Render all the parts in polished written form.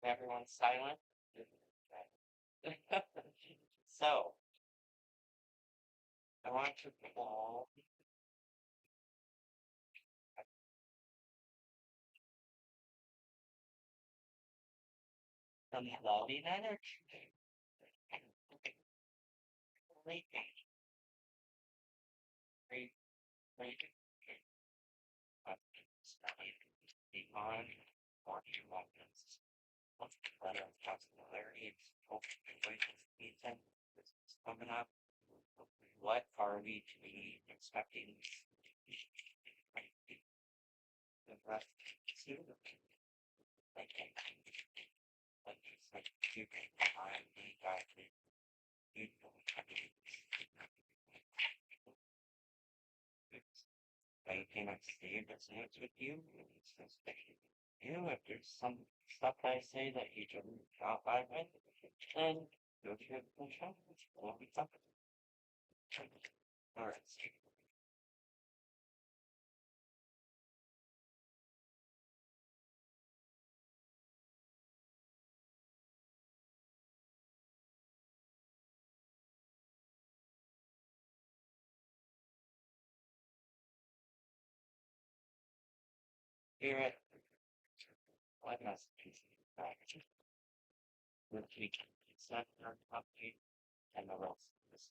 Everyone's silent. So, I want to pull some loving energy. Great, great, great. Be on watch your weapons. Let us have similarities. Hopefully, Ethan, this is coming up. What are we to be expecting? The rest too. Like, you can find the guy. You I cannot say resonates with you. It's just that you, if there's some stuff I say that you don't not vibe with, then go to the show. We'll be talking. All right. Here at what messages back with we can set our update and the rest of this.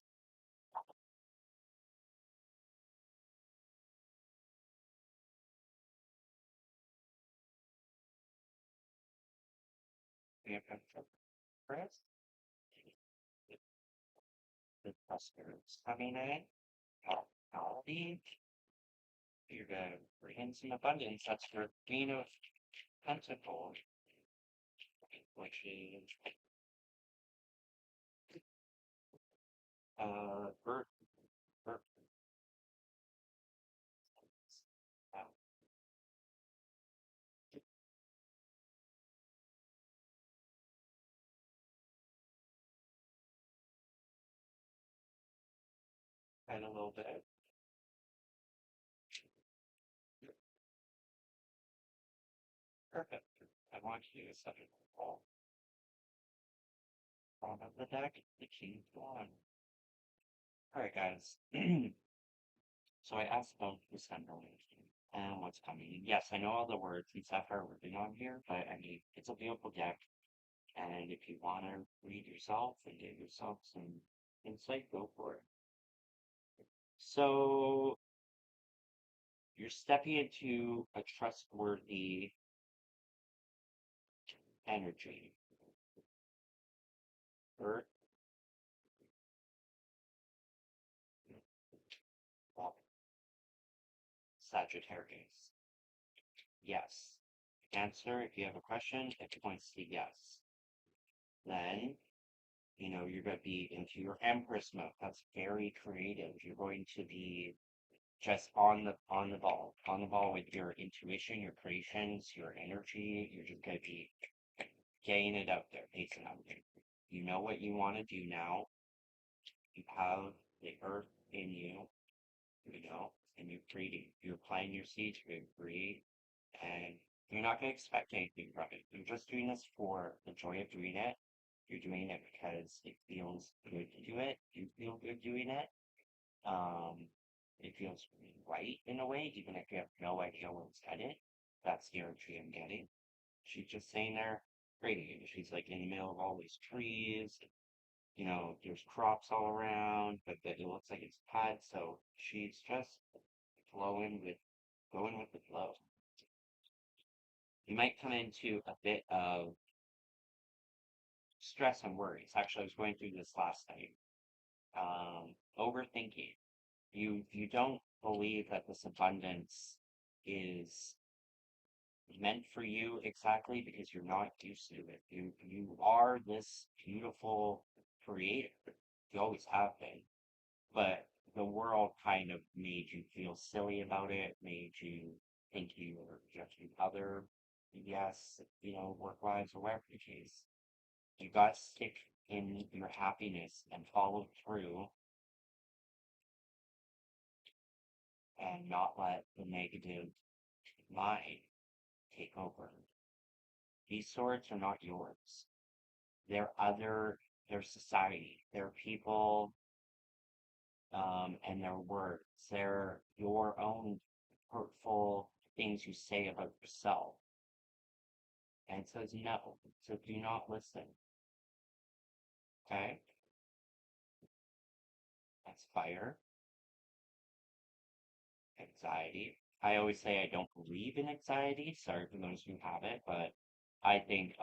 We have first the clusters coming in. Healthy. You're gonna bring in some abundance. That's your Queen of Pentacles, which is birth, birth, uh, and a little bit. Perfect. I want you to set it all bottom of the deck, the King of Wands. Alright guys. So I asked about December and what's coming. Yes, I know all the words and stuff are written on here, but I mean it's a beautiful deck. And if you wanna read yourself and get yourself some insight, go for it. So you're stepping into a trustworthy energy. Earth, well, Sagittarius. Yes. Answer, if you have a question, it points to yes. Then, you're going to be into your Empress mode. That's very creative. You're going to be just on the ball with your intuition, your creations, your energy. You're just going to be getting it out there, pacing out there. You know what you want to do now. You have the earth in you, and you're creating. You're planting your seeds, you're going to create, and you're not going to expect anything from it. You're just doing this for the joy of doing it. You're doing it because it feels good to do it. You feel good doing it. Um, it feels right in a way, even if you have no idea where it's headed. That's the energy I'm getting. She's just saying there, creating. She's like in the middle of all these trees. There's crops all around, but it looks like it's cut. So she's just flowing with, going with the flow. You might come into a bit of stress and worries. Actually, I was going through this last night. Overthinking. You don't believe that this abundance is meant for you exactly because you're not used to it. You are this beautiful creator. You always have been. But the world kind of made you feel silly about it, made you think you were judging other, yes, work lives or whatever the case. You got to stick in your happiness and follow through and not let the negative mind take over. These swords are not yours. They're they're society. They're people, and their words. They're your own hurtful things you say about yourself. And it says no. So do not listen. Okay? That's fire, anxiety. I always say I don't believe in anxiety. Sorry for those who have it, but I think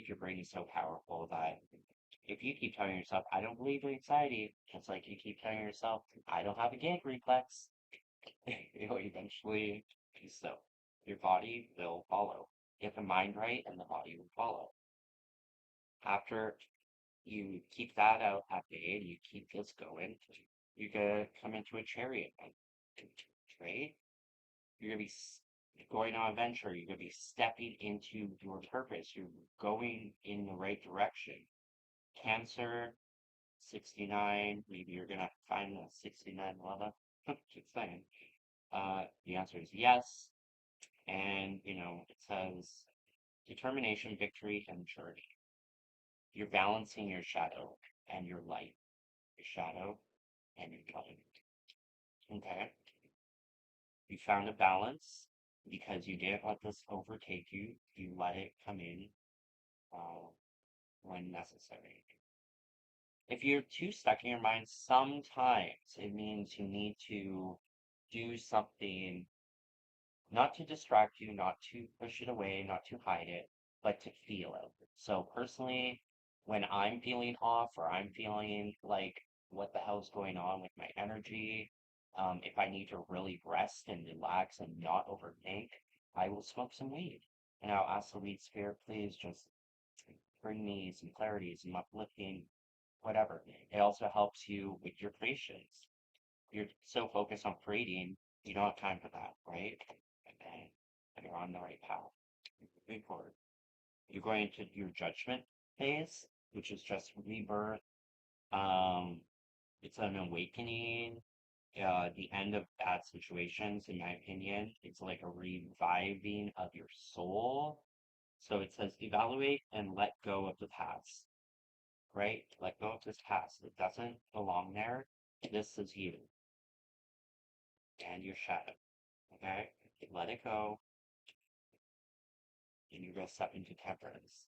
your brain is so powerful that if you keep telling yourself, I don't believe in anxiety, it's like you keep telling yourself, I don't have a gag reflex. It'll eventually be so. Your body will follow. Get the mind right and the body will follow. After you keep that out that day and you keep this going, you're gonna come into a chariot, right? You're gonna be going on an adventure. You're gonna be stepping into your purpose. You're going in the right direction. Cancer, 69. Maybe you're gonna find the 69 lava. Just saying. The answer is yes. And, it says determination, victory, and maturity. You're balancing your shadow and your light. Your shadow and your light. Okay? You found a balance because you didn't let this overtake you. You let it come in uh, when necessary. If you're too stuck in your mind, sometimes it means you need to do something, not to distract you, not to push it away, not to hide it, but to feel it. So personally, when I'm feeling off or I'm feeling like what the hell's going on with my energy, if I need to really rest and relax and not overthink, I will smoke some weed. And I'll ask the weed spirit, please just bring me some clarity, some uplifting, whatever. It also helps you with your creations. You're so focused on creating, you don't have time for that, right? And you're on the right path. Moving forward. You're going into your judgment phase, which is just rebirth. Um, it's an awakening, the end of bad situations, in my opinion. It's like a reviving of your soul. So it says evaluate and let go of the past, right? Let go of this past. It doesn't belong there. This is you and your shadow. Okay? Let it go, and you're going to step into temperance,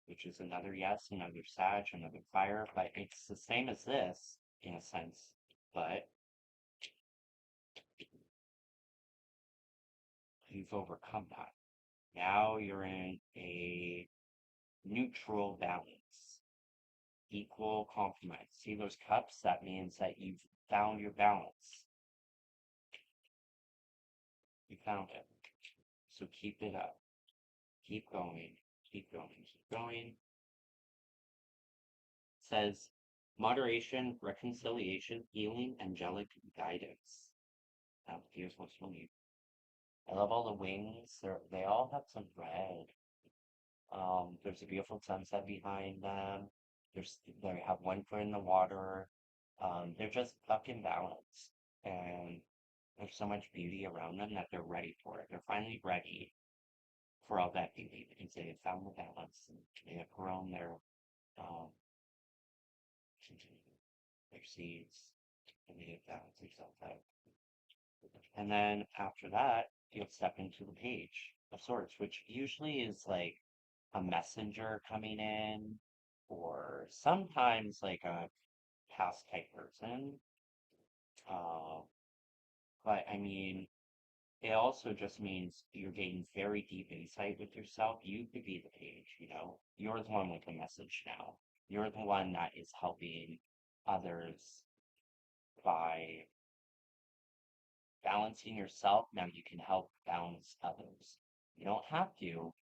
which is another yes, another Sag, another fire, but it's the same as this in a sense, but you've overcome that. Now you're in a neutral balance, equal compromise. See those cups? That means that you've found your balance. You found it. So keep it up. Keep going. Keep going. Keep going. It says moderation, reconciliation, healing, angelic guidance. Now, here's what's funny. I love all the wings. They all have some red. There's a beautiful sunset behind them. They have one foot in the water. They're just fucking balanced. And there's so much beauty around them that they're ready for it. They're finally ready for all that beauty because they have found the balance. And they have grown um, their seeds and they have balanced themselves out. And then after that, you'll step into the Page of Swords, which usually is like a messenger coming in, or sometimes like a past type person. Uh, but I mean, it also just means you're getting very deep insight with yourself. You could be the Page. You're the one with the message now. You're the one that is helping others by balancing yourself. Now you can help balance others. You don't have to,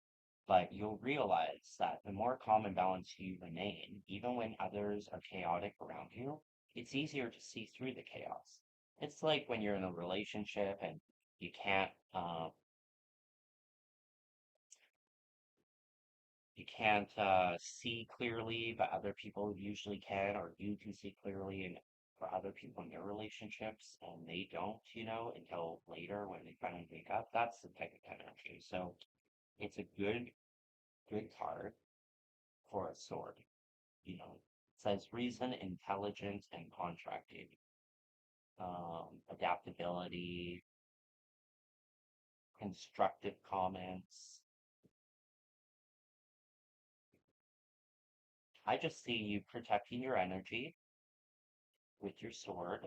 but you'll realize that the more calm and balanced you remain, even when others are chaotic around you, it's easier to see through the chaos. It's like when you're in a relationship and you can't see clearly, but other people usually can, or you can see clearly, and for other people in their relationships, and they don't, until later when they finally wake up. That's the type of energy. So it's a good card for a sword. You know, it says reason, intelligence, and contracting, adaptability, constructive comments. I just see you protecting your energy with your sword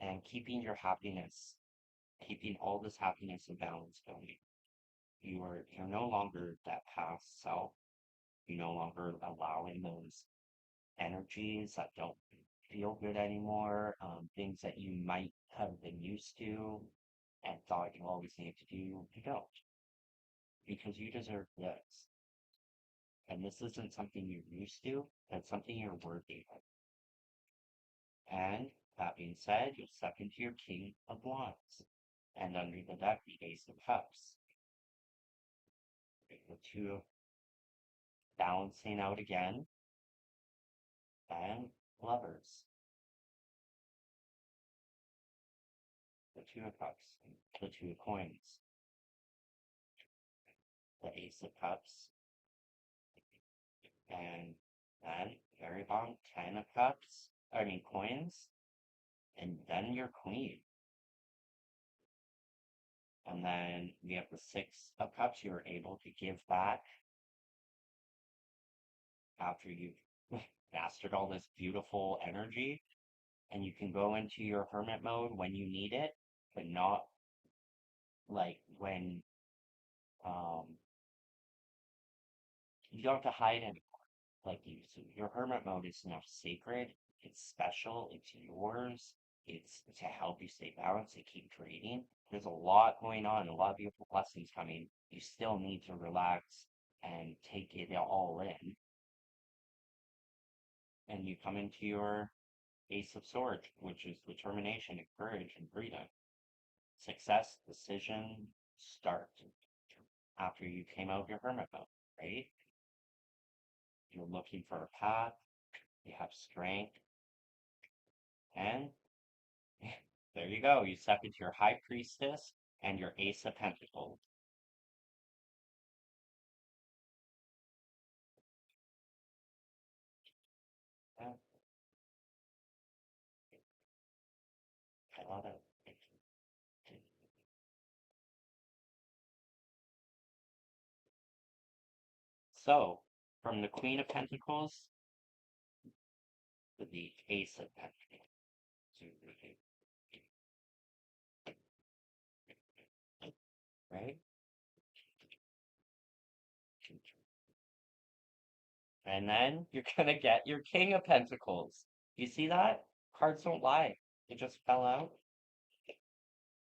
and keeping your happiness, keeping all this happiness and balance going. You're no longer that past self. You're no longer allowing those energies that don't feel good anymore, things that you might have been used to and thought you always need to do, you don't. Because you deserve this. And this isn't something you're used to, it's something you're worthy of. And that being said, you'll step into your King of Wands. And under the deck, the Ace of Cups. The two balancing out again. And Lovers. The Two of Cups. The Two of Coins. The Ace of Cups. And then, very bottom, 10 of Cups. I mean, Coins. And then your Queen. And then we have the Six of Cups. You're able to give back after you've mastered all this beautiful energy. And you can go into your hermit mode when you need it, but not like when um, you don't have to hide anymore. Like so your hermit mode is now sacred. It's special. It's yours. It's to help you stay balanced and keep creating. There's a lot going on, a lot of beautiful blessings coming. You still need to relax and take it all in. And you come into your Ace of Swords, which is determination and courage and freedom. Success, decision, start. After you came out of your hermit mode, right? You're looking for a path, you have strength, and there you go. You step into your High Priestess and your Ace of Pentacles. Yeah, I love it. So, from the Queen of Pentacles to the Ace of Pentacles. Right? And then you're gonna get your King of Pentacles. You see that? Cards don't lie. It just fell out.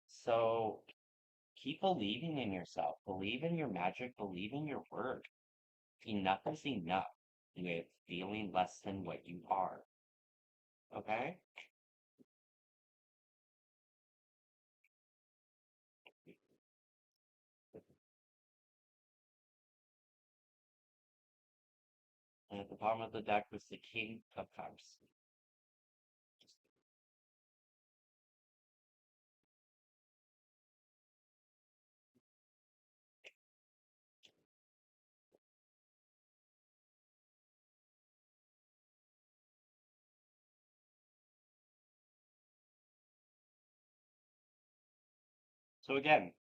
So keep believing in yourself. Believe in your magic. Believe in your work. Enough is enough with feeling less than what you are. Okay? And at the bottom of the deck was the King of Cups. So again,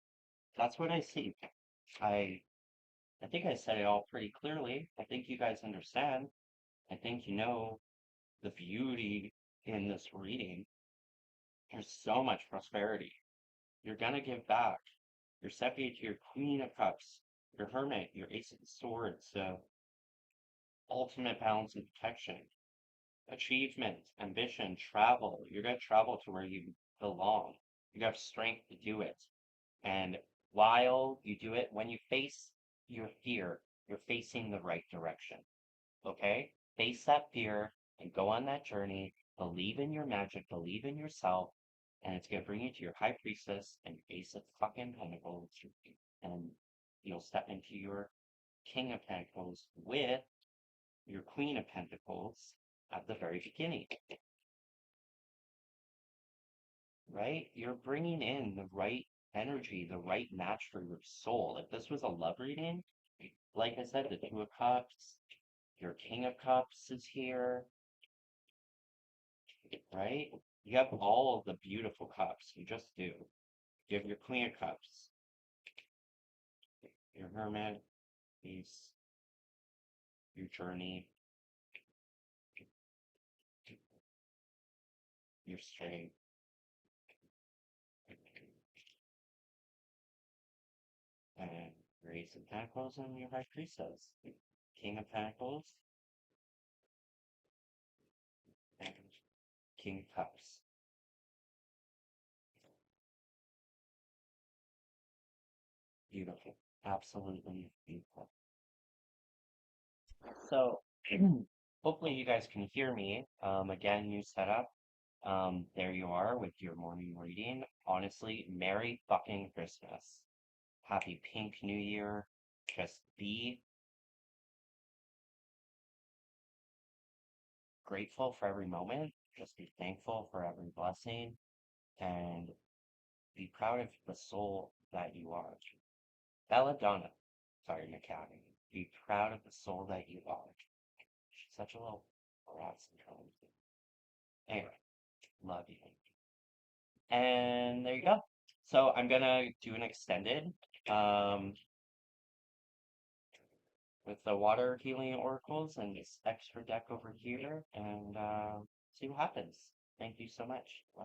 that's what I see. I I think I said it all pretty clearly. I think you guys understand. I think you know the beauty in this reading. There's so much prosperity. You're gonna give back. You're stepping to your Queen of Cups, your Hermit, your Ace of Swords, ultimate balance and protection, achievement, ambition, travel. You're gonna travel to where you belong. You have strength to do it. And while you do it, when you face your fear, you're facing the right direction. Okay? Face that fear and go on that journey. Believe in your magic, believe in yourself, and it's gonna bring you to your High Priestess and your Ace of fucking Pentacles, and you'll step into your King of Pentacles with your Queen of Pentacles at the very beginning. Right? You're bringing in the right energy, the right match for your soul. If this was a love reading, like I said, the Two of Cups, your King of Cups is here, right? You have all of the beautiful cups. You just do. You have your Queen of Cups, your Hermit, peace, your journey, your strength, and your Ace of Pentacles, and your High Priestess. King of Pentacles, and King of Cups. Beautiful. Absolutely beautiful. So, hopefully you guys can hear me. Again, new setup. There you are with your morning reading. Honestly, Merry fucking Christmas. Happy Pink New Year. Just be grateful for every moment. Just be thankful for every blessing. And be proud of the soul that you are. Belladonna. Sorry, McCaffrey. Be proud of the soul that you are. She's such a little brat sometimes. Anyway, love you. And there you go. So I'm gonna do an extended with the water healing oracles and this extra deck over here and see what happens. Thank you so much. Bye.